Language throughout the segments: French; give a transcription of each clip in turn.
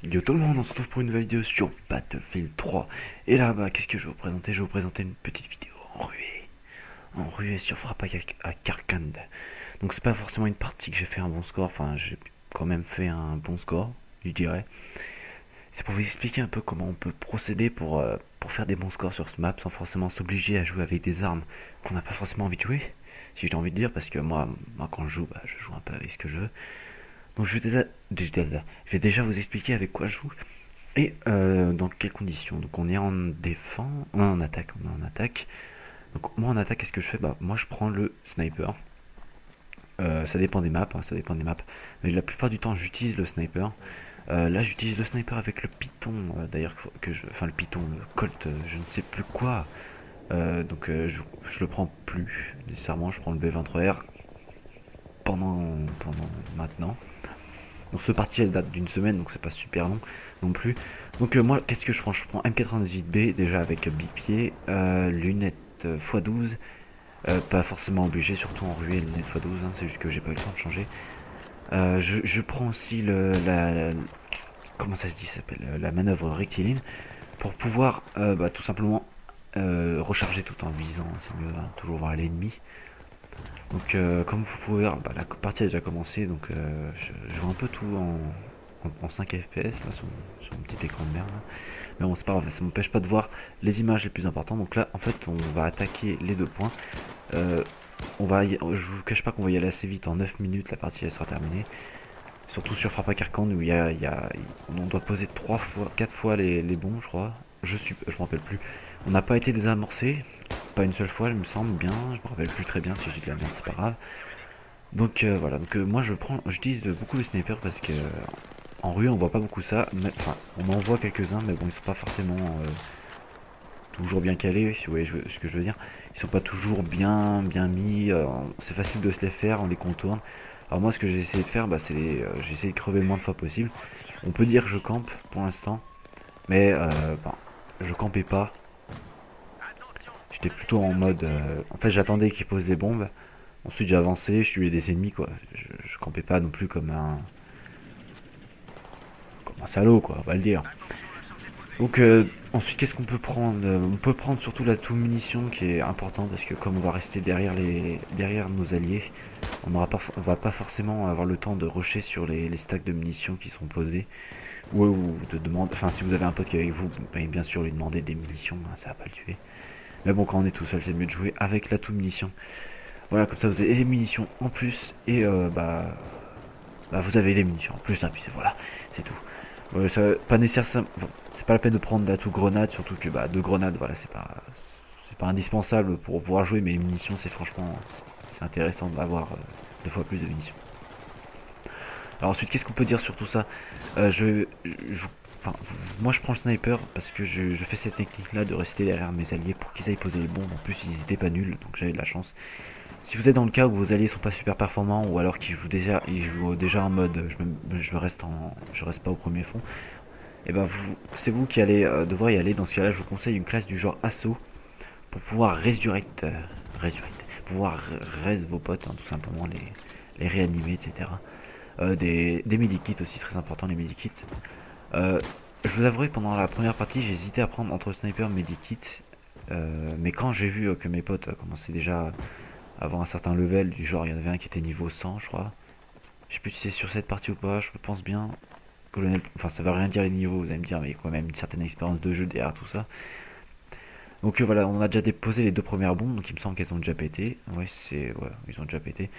Yo tout le monde, on se retrouve pour une nouvelle vidéo sur Battlefield 3. Et là, bah, qu'est-ce que je vais vous présenter? Je vais vous présenter une petite vidéo en ruée sur frappe à Karkand. Donc c'est pas forcément une partie que j'ai fait un bon score, enfin j'ai quand même fait un bon score, je dirais. C'est pour vous expliquer un peu comment on peut procéder pour faire des bons scores sur ce map sans forcément s'obliger à jouer avec des armes qu'on n'a pas forcément envie de jouer, si j'ai envie de dire, parce que moi quand je joue, bah, je joue un peu avec ce que je veux. Donc je vais déjà vous expliquer avec quoi je joue et dans quelles conditions. Donc on est en défense, on est en attaque. Donc moi en attaque, qu'est-ce que je fais? Bah moi je prends le sniper. Ça dépend des maps, hein, ça dépend des maps. Mais la plupart du temps j'utilise le sniper. Là j'utilise le sniper avec le Python, d'ailleurs enfin le Python, le Colt, je ne sais plus quoi. Je le prends plus nécessairement, je prends le B23R pendant maintenant. Donc ce parti elle date d'une semaine, donc c'est pas super long non plus. Donc moi qu'est-ce que je prends? Je prends M98B déjà avec bipied, lunettes x12, pas forcément obligé, surtout en ruée lunettes x12, hein, c'est juste que j'ai pas eu le temps de changer. Je prends aussi comment ça se dit, ça s'appelle la manœuvre rectiligne pour pouvoir tout simplement recharger tout en visant, c'est mieux, hein, toujours voir l'ennemi. Donc comme vous pouvez voir, bah, la partie a déjà commencé, donc je joue un peu tout en 5 FPS là, sur mon petit écran de merde là. Mais bon c'est pas grave, ça m'empêche pas de voir les images les plus importantes. Donc là en fait on va attaquer les deux points. Euh, je vous cache pas qu'on va y aller assez vite, en 9 minutes la partie elle sera terminée. Surtout sur Frappe à Carcan où on doit poser 3 fois, 4 fois les bombes je crois. Je me rappelle plus. On n'a pas été désamorcé, pas une seule fois, il me semble bien. Je me rappelle plus très bien, si j'ai de la merde, c'est pas grave. Donc voilà, moi j'utilise beaucoup le sniper parce que en rue on voit pas beaucoup ça. Enfin, on en voit quelques-uns, mais bon, ils sont pas forcément toujours bien calés, si vous voyez ce que je veux dire. Ils sont pas toujours bien mis. C'est facile de se les faire, on les contourne. Alors moi, ce que j'ai essayé de faire, bah, j'ai essayé de crever le moins de fois possible. On peut dire que je campe pour l'instant, mais je campais pas. J'étais plutôt en mode. En fait, j'attendais qu'ils posent des bombes. Ensuite, j'ai avancé, je tuais des ennemis, quoi. Je campais pas non plus comme un salaud, quoi, on va le dire. Donc, ensuite, qu'est-ce qu'on peut prendre? On peut prendre surtout la tout munition qui est important parce que comme on va rester derrière nos alliés, on va pas forcément avoir le temps de rusher sur les stacks de munitions qui seront posés. Ou de demander. Enfin, si vous avez un pote qui est avec vous, bien sûr, lui demander des munitions, hein, ça va pas le tuer. Mais bon, quand on est tout seul, c'est mieux de jouer avec la tout munition. Voilà, comme ça vous avez des munitions en plus et vous avez des munitions en plus, hein, puis voilà, c'est tout. Pas nécessaire, c'est pas la peine de prendre d'atout grenade, surtout que deux grenades, voilà, c'est pas indispensable pour pouvoir jouer, mais les munitions, c'est franchement, c'est intéressant d'avoir 2 fois plus de munitions. Alors ensuite, qu'est-ce qu'on peut dire sur tout ça? Enfin, moi je prends le sniper parce que je fais cette technique là de rester derrière mes alliés pour qu'ils aillent poser les bombes. En plus ils étaient pas nuls, donc j'avais de la chance. Si vous êtes dans le cas où vos alliés sont pas super performants ou alors ils jouent déjà en mode je reste pas au premier fond, et ben c'est vous qui allez devoir y aller. Dans ce cas-là, je vous conseille une classe du genre assaut pour pouvoir pouvoir res vos potes, hein, tout simplement les réanimer, etc. Des medikits aussi très important, les medikits. Euh, je vous avouerai que pendant la première partie, j'ai hésité à prendre entre sniper et medikit, mais quand j'ai vu que mes potes commençaient déjà avant un certain level, du genre il y en avait un qui était niveau 100 je crois. Je sais plus si c'est sur cette partie ou pas, je pense bien. Colonel, enfin ça veut rien dire les niveaux, vous allez me dire, mais il y a quand même une certaine expérience de jeu derrière tout ça. Donc voilà, on a déjà déposé les 2 premières bombes, donc il me semble qu'elles ont déjà pété. Ouais, ils ont déjà pété.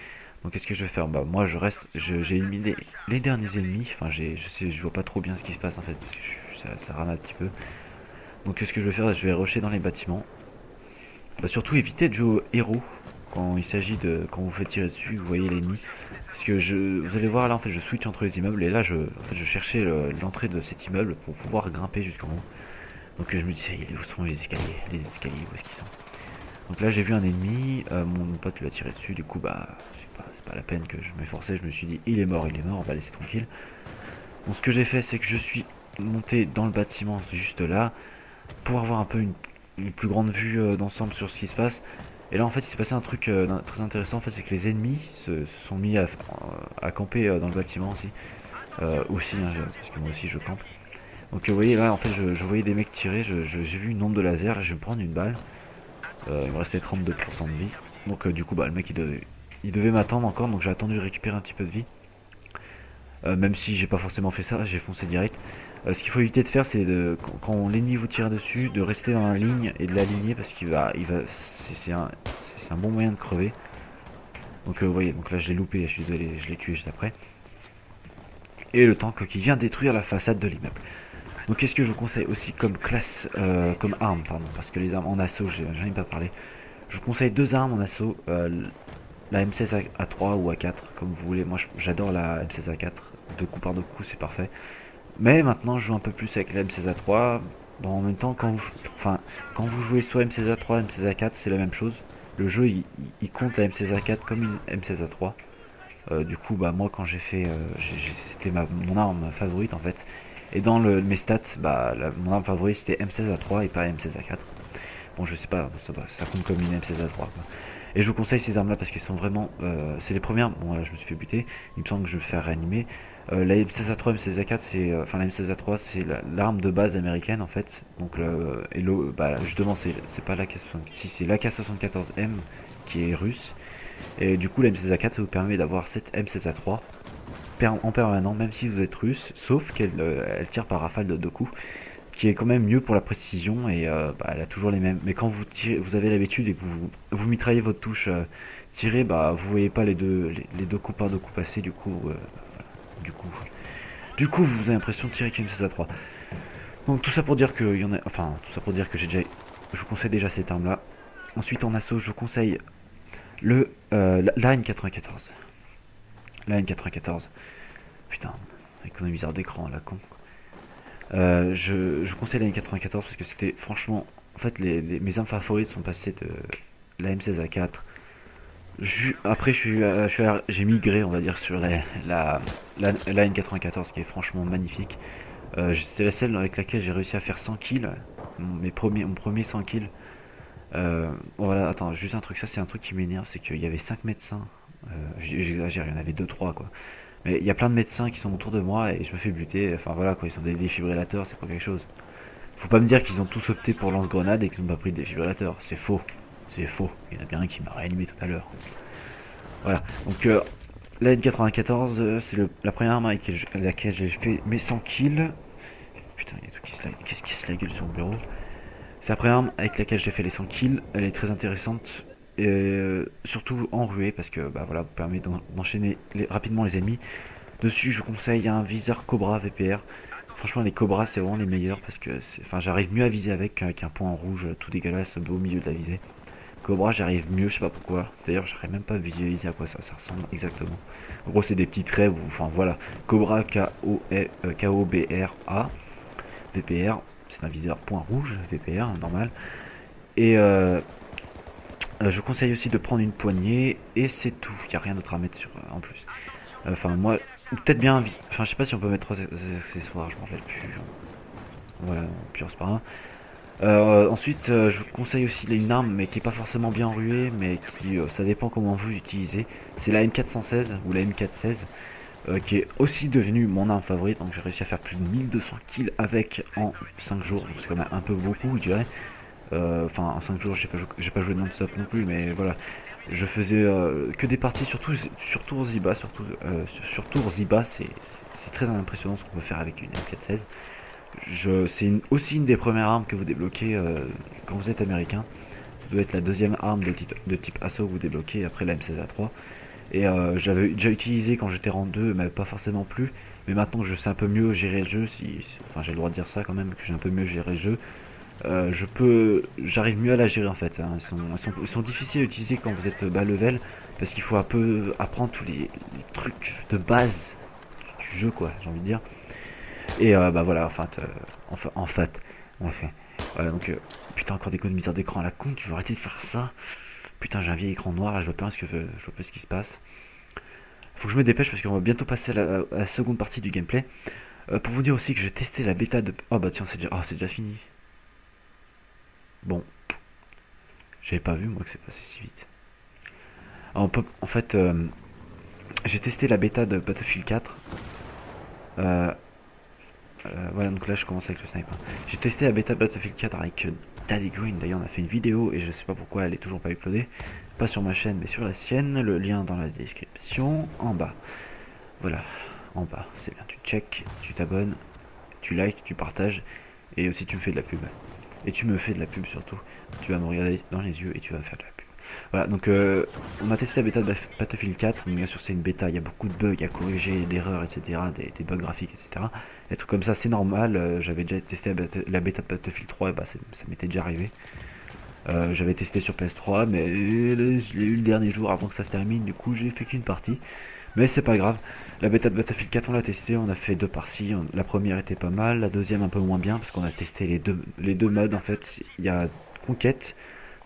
Donc qu'est-ce que je vais faire? Bah moi je reste, j'ai éliminé les derniers ennemis. Enfin je vois pas trop bien ce qui se passe en fait, parce que ça rame un petit peu. Donc qu'est-ce que je vais faire? Je vais rusher dans les bâtiments. Bah, surtout éviter de jouer au héros quand il s'agit quand vous faites tirer dessus, vous voyez l'ennemi. Parce que vous allez voir là en fait je switch entre les immeubles et là en fait, je cherchais l'entrée de cet immeuble pour pouvoir grimper jusqu'en haut. Donc je me disais où sont les escaliers? Les escaliers où est-ce qu'ils sont? Donc là j'ai vu un ennemi, mon pote lui a tiré dessus, du coup bah je sais pas, c'est pas la peine que je m'efforçais, je me suis dit il est mort, on va laisser tranquille. Donc ce que j'ai fait c'est que je suis monté dans le bâtiment juste là pour avoir un peu une plus grande vue d'ensemble sur ce qui se passe. Et là en fait il s'est passé un truc très intéressant en fait, c'est que les ennemis se sont mis à camper dans le bâtiment aussi. aussi, hein, parce que moi aussi je campe. Donc vous voyez là en fait je voyais des mecs tirer, j'ai vu une onde de laser, je vais me prendre une balle. Il me restait 32% de vie. Donc du coup bah le mec il devait m'attendre encore, donc j'ai attendu récupérer un petit peu de vie. Même si j'ai pas forcément fait ça, j'ai foncé direct. Ce qu'il faut éviter de faire, c'est quand l'ennemi vous tire dessus, de rester dans la ligne et de l'aligner parce c'est un bon moyen de crever. Donc vous voyez, donc là je l'ai loupé, je suis désolé, je l'ai tué juste après. Et le tank qui vient détruire la façade de l'immeuble. Donc qu'est-ce que je vous conseille aussi comme classe, comme arme, pardon, parce que les armes en assaut, j'en ai pas parlé. Je vous conseille deux armes en assaut, la M16 A3 ou A4, comme vous voulez. Moi j'adore la M16 A4, deux coups par deux coups c'est parfait. Mais maintenant je joue un peu plus avec la M16 A3. Bon, en même temps quand vous jouez soit M16 A3, M16 A4 c'est la même chose. Le jeu il compte la M16 A4 comme une M16 A3. Du coup bah moi quand j'ai fait, c'était mon arme favorite en fait. Et dans mes stats, bah, mon arme favorite c'était M16A3 et pas M16A4. Bon, je sais pas, ça compte comme une M16A3. Quoi. Et je vous conseille ces armes là parce qu'elles sont vraiment. C'est les premières. Bon, là je me suis fait buter. Il me semble que je vais le faire réanimer. La M16A3, M16A4, enfin la M16A3, c'est l'arme de base américaine en fait. Donc, bah, justement, c'est pas l'AK-74. Si, c'est l'AK-74M qui est russe. Et du coup, la M16A4, ça vous permet d'avoir cette M16A3 en permanent, même si vous êtes russe, sauf qu'elle elle tire par rafale de deux coups, qui est quand même mieux pour la précision et bah, elle a toujours les mêmes. Mais quand vous tirez, vous avez l'habitude et que vous mitraillez votre touche tirée, bah vous voyez pas les deux coups par deux coups passer, du coup, vous avez l'impression de tirer avec une 16 à 3. Donc tout ça pour dire que tout ça pour dire que je vous conseille déjà cette arme là. Ensuite en assaut, je vous conseille la N94. La N94. Putain, économiseur d'écran, la con. Je conseille la M94 parce que c'était franchement. En fait, mes armes favorites sont passées de la M16A4. Après, j'ai migré, on va dire, sur la N94 qui est franchement magnifique. C'était la celle avec laquelle j'ai réussi à faire 100 kills. Mon premier 100 kills. Voilà, attends, juste un truc, ça c'est un truc qui m'énerve, c'est qu'il y avait 5 médecins. J'exagère, il y en avait deux trois quoi. Mais il y a plein de médecins qui sont autour de moi et je me fais buter. Enfin voilà quoi, ils sont des défibrillateurs, c'est pas quelque chose. Faut pas me dire qu'ils ont tous opté pour lance-grenade et qu'ils ont pas pris de défibrillateur. C'est faux. C'est faux. Il y en a bien un qui m'a réanimé tout à l'heure. Voilà. Donc la N94, c'est la première arme avec laquelle j'ai fait mes 100 kills. Putain, il y a tout qui se la gueule sur le bureau. C'est la première arme avec laquelle j'ai fait les 100 kills. Elle est très intéressante. Surtout en ruée parce que bah voilà, vous permet d'enchaîner rapidement les ennemis. Dessus, je vous conseille un viseur Cobra VPR. Franchement, les Cobras, c'est vraiment les meilleurs parce que j'arrive mieux à viser avec qu'un point rouge tout dégueulasse au milieu de la visée. Cobra, j'arrive mieux, je sais pas pourquoi. D'ailleurs, j'arrive même pas à visualiser à quoi ça ressemble exactement. En gros, c'est des petits traits, enfin voilà. Cobra K-O-B-R-A VPR, c'est un viseur point rouge VPR, normal. Et je vous conseille aussi de prendre une poignée et c'est tout. Il n'y a rien d'autre à mettre en plus. Enfin, moi, peut-être bien. Enfin, je sais pas si on peut mettre 3 accessoires, je m'en rappelle plus. Voilà, pire, c'est pas grave. Ensuite, je vous conseille aussi une arme, mais qui est pas forcément bien enruée, mais qui, ça dépend comment vous l'utilisez. C'est la M416 ou la M416, qui est aussi devenue mon arme favorite. Donc j'ai réussi à faire plus de 1200 kills avec en 5 jours. Donc c'est quand même un peu beaucoup, je dirais. Enfin, en 5 jours, j'ai pas joué non-stop non plus, mais voilà. Je faisais que des parties, sur Tour Ziba, sur Tour Ziba, c'est très impressionnant ce qu'on peut faire avec une M416. C'est aussi une des premières armes que vous débloquez quand vous êtes américain. Ça doit être la deuxième arme de type assaut que vous débloquez après la M16A3. Et j'avais déjà utilisé quand j'étais rang 2, mais pas forcément plus. Mais maintenant que je sais un peu mieux gérer le jeu, enfin j'ai le droit de dire ça quand même, que j'ai un peu mieux géré le jeu, j'arrive mieux à la gérer en fait. Hein. Ils sont difficiles à utiliser quand vous êtes bas level, parce qu'il faut un peu apprendre tous les trucs de base du jeu, quoi, j'ai envie de dire. Et bah voilà, voilà, donc putain, encore d'économiseur d'écran à la con, tu veux arrêter de faire ça? Putain, j'ai un vieil écran noir, là, je vois pas ce qui se passe. Faut que je me dépêche parce qu'on va bientôt passer à la seconde partie du gameplay. Pour vous dire aussi que j'ai testé la bêta de. Oh bah tiens, c'est déjà fini. Bon, j'avais pas vu moi que c'est passé si vite. En fait, j'ai testé la bêta de Battlefield 4. Euh, voilà, donc là je commence avec le sniper. J'ai testé la bêta Battlefield 4 avec Daddy Green, d'ailleurs on a fait une vidéo et je sais pas pourquoi elle est toujours pas uploadée. Pas sur ma chaîne mais sur la sienne, le lien dans la description, en bas. Voilà, en bas, c'est bien, tu check, tu t'abonnes, tu likes, tu partages et aussi tu me fais de la pub. Et tu me fais de la pub surtout, tu vas me regarder dans les yeux et tu vas me faire de la pub. Voilà, donc on a testé la bêta de Battlefield 4, mais bien sûr c'est une bêta, il y a beaucoup de bugs à corriger, d'erreurs, etc., des bugs graphiques, etc. Des trucs comme ça, c'est normal, j'avais déjà testé la bêta de Battlefield 3, et bah, ça m'était déjà arrivé. J'avais testé sur PS3, mais je l'ai eu le dernier jour avant que ça se termine, du coup j'ai fait qu'une partie. Mais c'est pas grave, la bêta de Battlefield 4 on l'a testé, on a fait deux parties, la première était pas mal, la deuxième un peu moins bien, parce qu'on a testé les deux modes en fait, il y a conquête,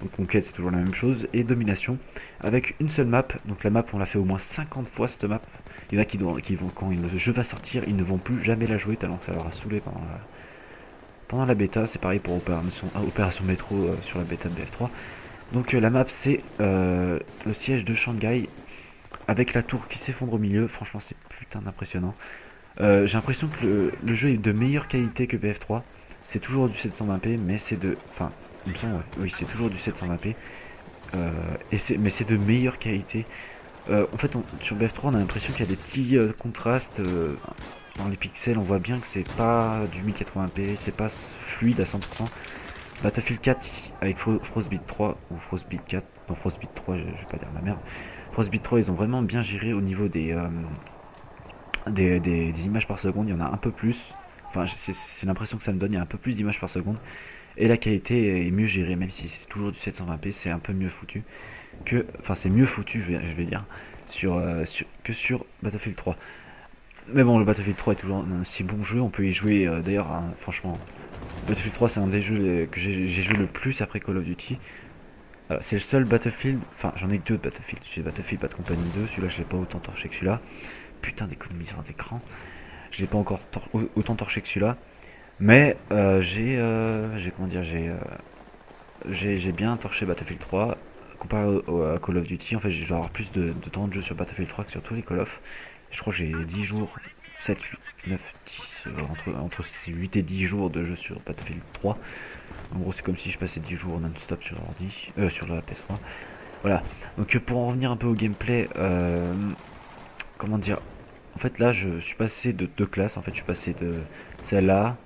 donc conquête c'est toujours la même chose, et domination, avec une seule map, donc la map on l'a fait au moins 50 fois cette map, il y en a qui vont quand le jeu va sortir, ils ne vont plus jamais la jouer tellement que ça leur a saoulé pendant la bêta, c'est pareil pour Opération Métro sur la bêta de BF3. Donc la map c'est le siège de Shanghai, avec la tour qui s'effondre au milieu, franchement c'est putain d'impressionnant. J'ai l'impression que le jeu est de meilleure qualité que BF3, c'est toujours du 720p, mais c'est de... Enfin, il me semble, ouais. Oui, c'est toujours du 720p, mais c'est de meilleure qualité. En fait, sur BF3, on a l'impression qu'il y a des petits contrastes dans les pixels. On voit bien que c'est pas du 1080p, c'est pas fluide à 100%. Battlefield 4 avec Frostbite 3 ou Frostbite 4, non Frostbite 3, je vais pas dire la merde. Frostbite 3, ils ont vraiment bien géré au niveau des images par seconde. Il y en a un peu plus. Enfin, c'est l'impression que ça me donne. Il y a un peu plus d'images par seconde. Et la qualité est mieux gérée, même si c'est toujours du 720p, c'est un peu mieux foutu enfin c'est mieux foutu, je vais dire, que sur Battlefield 3. Mais bon, le Battlefield 3 est toujours un si bon jeu, on peut y jouer d'ailleurs, hein, franchement. Battlefield 3 c'est un des jeux que j'ai joué le plus après Call of Duty. C'est le seul Battlefield, enfin j'en ai que deux de Battlefield, j'ai Battlefield Bad Company 2, celui-là je l'ai pas autant torché que celui-là. Putain d'économiseur d'écran, je l'ai pas encore autant torché que celui-là. Mais j'ai comment dire, j'ai bien torché Battlefield 3 comparé à Call of Duty. En fait, je vais avoir plus de temps de jeu sur Battlefield 3 que sur tous les Call of. Je crois que j'ai 10 jours, 7, 8, 9, 10, entre 8 et 10 jours de jeu sur Battlefield 3. En gros, c'est comme si je passais 10 jours non-stop sur l'ordi, sur la PS3. Voilà. Donc, pour en revenir un peu au gameplay, comment dire, en fait, là, je suis passé de deux classes. En fait, je suis passé de celle-là,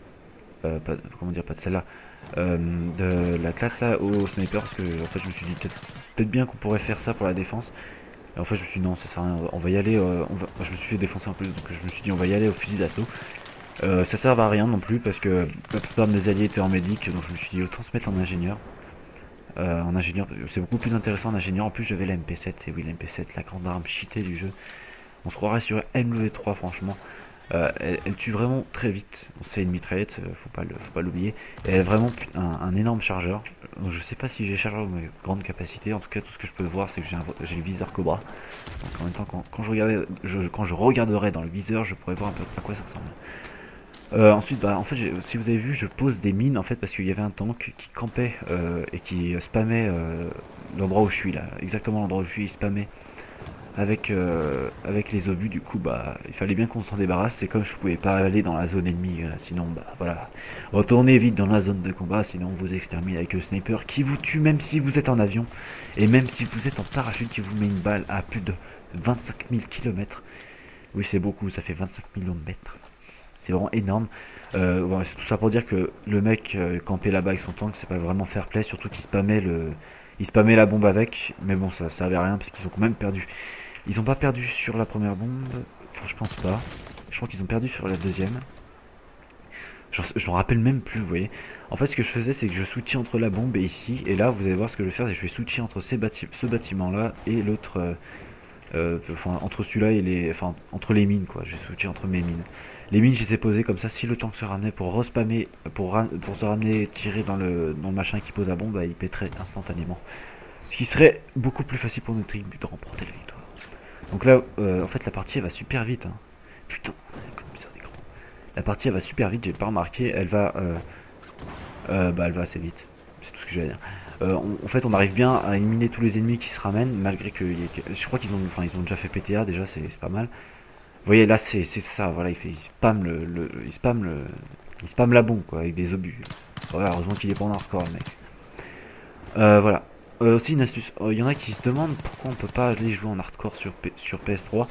comment dire, pas de celle-là, de la classe là au sniper, parce que en fait je me suis dit peut-être bien qu'on pourrait faire ça pour la défense. Et en fait je me suis dit non, ça sert à rien, on va y aller, je me suis fait défoncer en plus, donc je me suis dit on va y aller au fusil d'assaut. Ça sert à rien non plus parce que la plupart de mes alliés étaient en médic, donc je me suis dit autant se mettre en ingénieur. En ingénieur, c'est beaucoup plus intéressant en ingénieur. En plus j'avais la MP7, et oui la MP7, la grande arme cheatée du jeu. On se croirait sur MW3 franchement. Elle tue vraiment très vite. Bon, c'est une mitraillette, faut pas l'oublier. Elle a vraiment un énorme chargeur. Donc, je sais pas si j'ai chargeur mais grande capacité. En tout cas, tout ce que je peux voir, c'est que j'ai le viseur Cobra. Donc en même temps, quand je regarderai dans le viseur, je pourrais voir un peu à quoi ça ressemble. Ensuite, bah, en fait, si vous avez vu, je pose des mines en fait parce qu'il y avait un tank qui campait et qui spammait l'endroit où je suis là, exactement l'endroit où je suis, il spammait avec les obus. Du coup bah il fallait bien qu'on s'en débarrasse, c'est comme je pouvais pas aller dans la zone ennemie, sinon bah voilà, retournez vite dans la zone de combat, sinon on vous extermine avec le sniper qui vous tue même si vous êtes en avion, et même si vous êtes en parachute qui vous met une balle à plus de 25 000 km. Oui c'est beaucoup, ça fait 25 millions de mètres, c'est vraiment énorme. Voilà, c'est tout ça pour dire que le mec campé là-bas avec son tank, c'est pas vraiment fair play, surtout qu'il il spammait la bombe avec, mais bon ça servait à rien parce qu'ils ont quand même perdu. Ils ont pas perdu sur la première bombe, enfin je pense pas. Je crois qu'ils ont perdu sur la deuxième. Je m'en rappelle même plus, vous voyez. En fait, ce que je faisais, c'est que je switchais entre la bombe et ici. Et là, vous allez voir ce que je vais faire, c'est que je vais switcher entre ce bâtiment-là et l'autre. Enfin, entre celui-là et les. Enfin, entre les mines, quoi. Je vais switcher entre mes mines. Les mines, je les ai posées comme ça. Si le tank se ramenait pour respammer, pour se ramener, tirer dans le machin qui pose la bombe, bah, il pèterait instantanément. Ce qui serait beaucoup plus facile pour notre équipe de remporter la victoire. Donc là, en fait, la partie elle va super vite. Hein. Putain, ça d'écran. La partie elle va super vite, j'ai pas remarqué. Elle va assez vite. C'est tout ce que j'allais dire. En fait, on arrive bien à éliminer tous les ennemis qui se ramènent, malgré que. Je crois qu'ils ont déjà fait PTA, déjà, c'est pas mal. voyez là c'est ça, voilà, il spam il spam la bombe quoi avec des obus. Ouais, heureusement qu'il est pas en hardcore le mec. Voilà. Aussi une astuce, il y en a qui se demandent pourquoi on peut pas aller jouer en hardcore sur PS3.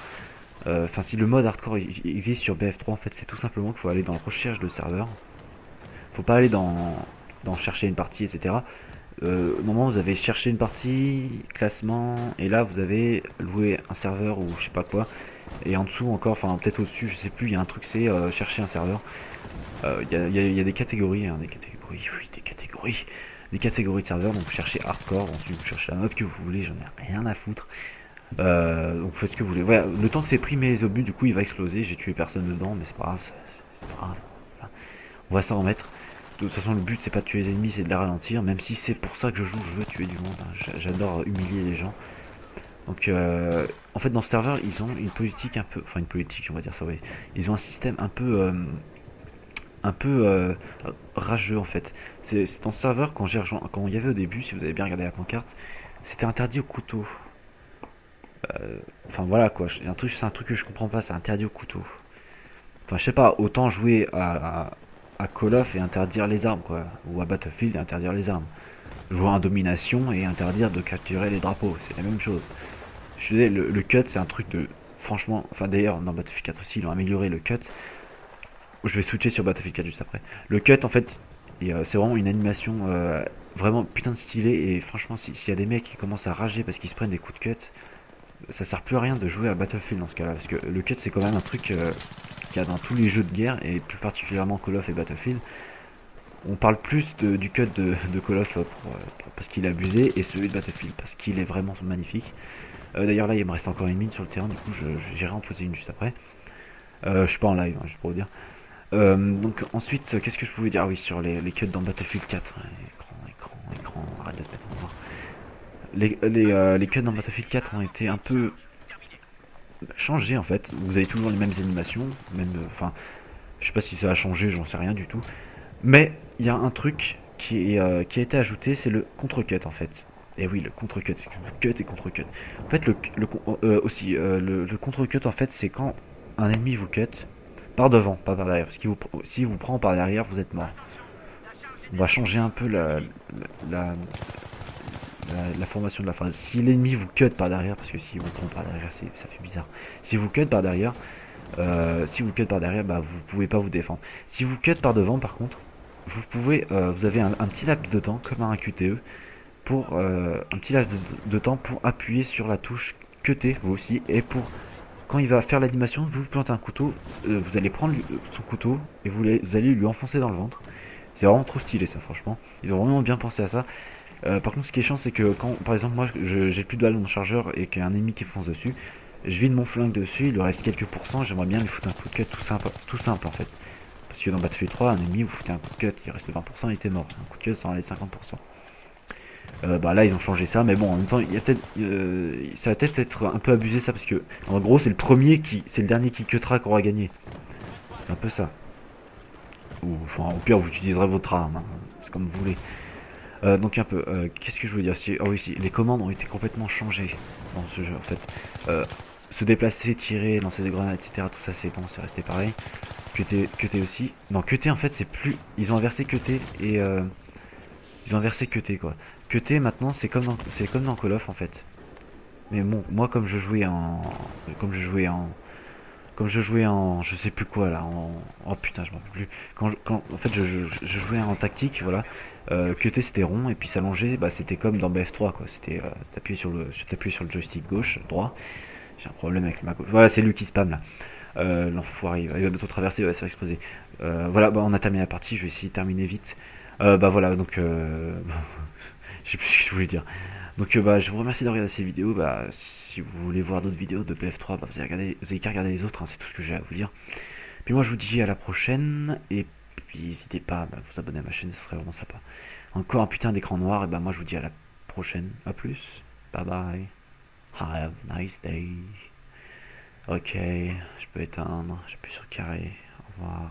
Enfin, si le mode hardcore existe sur BF3, en fait, c'est tout simplement qu'il faut aller dans la recherche de serveur. Faut pas aller dans chercher une partie, etc. Normalement, vous avez cherché une partie, classement, et là, vous avez loué un serveur ou je sais pas quoi. Et en dessous encore, enfin peut-être au-dessus, je sais plus, il y a un truc, c'est chercher un serveur. Il y a des catégories, hein, oui, des catégories de serveurs. Donc vous cherchez hardcore, ensuite vous cherchez la map que vous voulez, j'en ai rien à foutre. Donc vous faites ce que vous voulez. Voilà, le temps que c'est pris mes obus, du coup il va exploser. J'ai tué personne dedans, mais c'est pas grave, c'est pas grave. Voilà. On va s'en remettre. De toute façon, le but c'est pas de tuer les ennemis, c'est de les ralentir. Même si c'est pour ça que je joue, je veux tuer du monde. Hein. J'adore humilier les gens. Donc, en fait, dans ce serveur, ils ont une politique un peu, enfin une politique, on va dire ça. Oui. Ils ont un système un peu rageux en fait. C'est dans ce serveur quand j'ai rejoint, quand il y avait au début, si vous avez bien regardé la pancarte, c'était interdit au couteau. Enfin voilà quoi, c'est un truc que je comprends pas, c'est interdit au couteau. Enfin je sais pas, autant jouer à Call of et interdire les armes quoi, ou à Battlefield et interdire les armes. Jouer en domination et interdire de capturer les drapeaux, c'est la même chose. Je suis désolé, le cut c'est un truc de, franchement, enfin d'ailleurs dans Battlefield 4 aussi ils ont amélioré le cut. Je vais switcher sur Battlefield 4 juste après. Le cut en fait, c'est vraiment une animation vraiment putain de stylée et franchement s'il y a des mecs qui commencent à rager parce qu'ils se prennent des coups de cut, ça sert plus à rien de jouer à Battlefield dans ce cas-là, parce que le cut c'est quand même un truc qu'il y a dans tous les jeux de guerre, et plus particulièrement Call of et Battlefield. On parle plus du cut de Call of parce qu'il est abusé, et celui de Battlefield parce qu'il est vraiment magnifique. D'ailleurs là il me reste encore une mine sur le terrain, du coup j'irai en poser une juste après. Je suis pas en live, hein, juste pour vous dire. Donc ensuite, qu'est-ce que je pouvais dire? Ah oui, sur les cuts dans Battlefield 4. Écran, arrête de te mettre en noir. Les cuts dans Battlefield 4 ont été un peu changé en fait. Vous avez toujours les mêmes animations, même, enfin, je sais pas si ça a changé, j'en sais rien du tout. Mais il y a un truc qui a été ajouté, c'est le contre-cut en fait. Et oui, le contre-cut, c'est cut et contre-cut. En fait, le contre-cut en fait, c'est quand un ennemi vous cut par devant, pas par derrière. Parce qu'il si vous prend par derrière, vous êtes mort. On va changer un peu la, la formation de la phrase. Si l'ennemi vous cut par derrière, parce que si vous prend par derrière, ça fait bizarre. Si vous cut par derrière, bah, vous pouvez pas vous défendre. Si vous cut par devant, par contre, vous avez un petit laps de temps, comme un QTE, pour un petit laps de temps pour appuyer sur la touche QT, vous aussi, et pour quand il va faire l'animation, vous plantez un couteau, vous allez prendre son couteau et vous allez lui enfoncer dans le ventre. C'est vraiment trop stylé ça, franchement. Ils ont vraiment bien pensé à ça. Par contre, ce qui est chiant, c'est que quand, par exemple, moi j'ai plus de balle dans mon chargeur et qu'il y a un ennemi qui fonce dessus, je vide mon flingue dessus, il lui reste quelques pourcents, j'aimerais bien lui foutre un coup de cut tout simple en fait. Parce que dans Battlefield 3, un ennemi, vous foutez un coup de cut, il restait 20%, il était mort. Un coup de cut, ça enlève 50%. Bah là, ils ont changé ça, mais bon, en même temps, ça va peut-être être un peu abusé ça, parce que en gros, c'est le dernier qui cuttera qu'on aura gagné. C'est un peu ça. Ou, enfin, au pire, vous utiliserez votre arme, hein, c'est comme vous voulez. Donc un peu, qu'est-ce que je veux dire oh oui, si, les commandes ont été complètement changées dans ce jeu en fait. Se déplacer, tirer, lancer des grenades, etc. Tout ça c'est bon, c'est resté pareil. QT aussi. Non, QT en fait c'est plus. Ils ont inversé QT et ils ont inversé QT quoi. QT maintenant c'est comme dans Call of en fait. Mais bon, moi comme je jouais en je sais plus quoi là, oh putain je m'en rappelle plus. En fait je jouais en tactique, voilà. QT c'était rond et puis s'allonger, bah c'était comme dans BF3 quoi. C'était t'appuyer sur le joystick gauche, droit. J'ai un problème avec ma gauche. Voilà, c'est lui qui spam là. L'enfoiré, il va bientôt traverser, il va se faire exploser. Voilà, bah on a terminé la partie, je vais essayer de terminer vite. Bah voilà, donc je sais plus ce que je voulais dire. Donc bah je vous remercie de regarder ces vidéos. Bah si vous voulez voir d'autres vidéos de BF3, bah, vous avez qu'à regarder les autres, hein, c'est tout ce que j'ai à vous dire. Puis moi je vous dis à la prochaine, et puis n'hésitez pas à vous abonner à ma chaîne, ce serait vraiment sympa. Encore un putain d'écran noir, et bah moi je vous dis à la prochaine, à plus, bye bye, have a nice day. Ok, je peux éteindre, j'appuie sur carré, au revoir.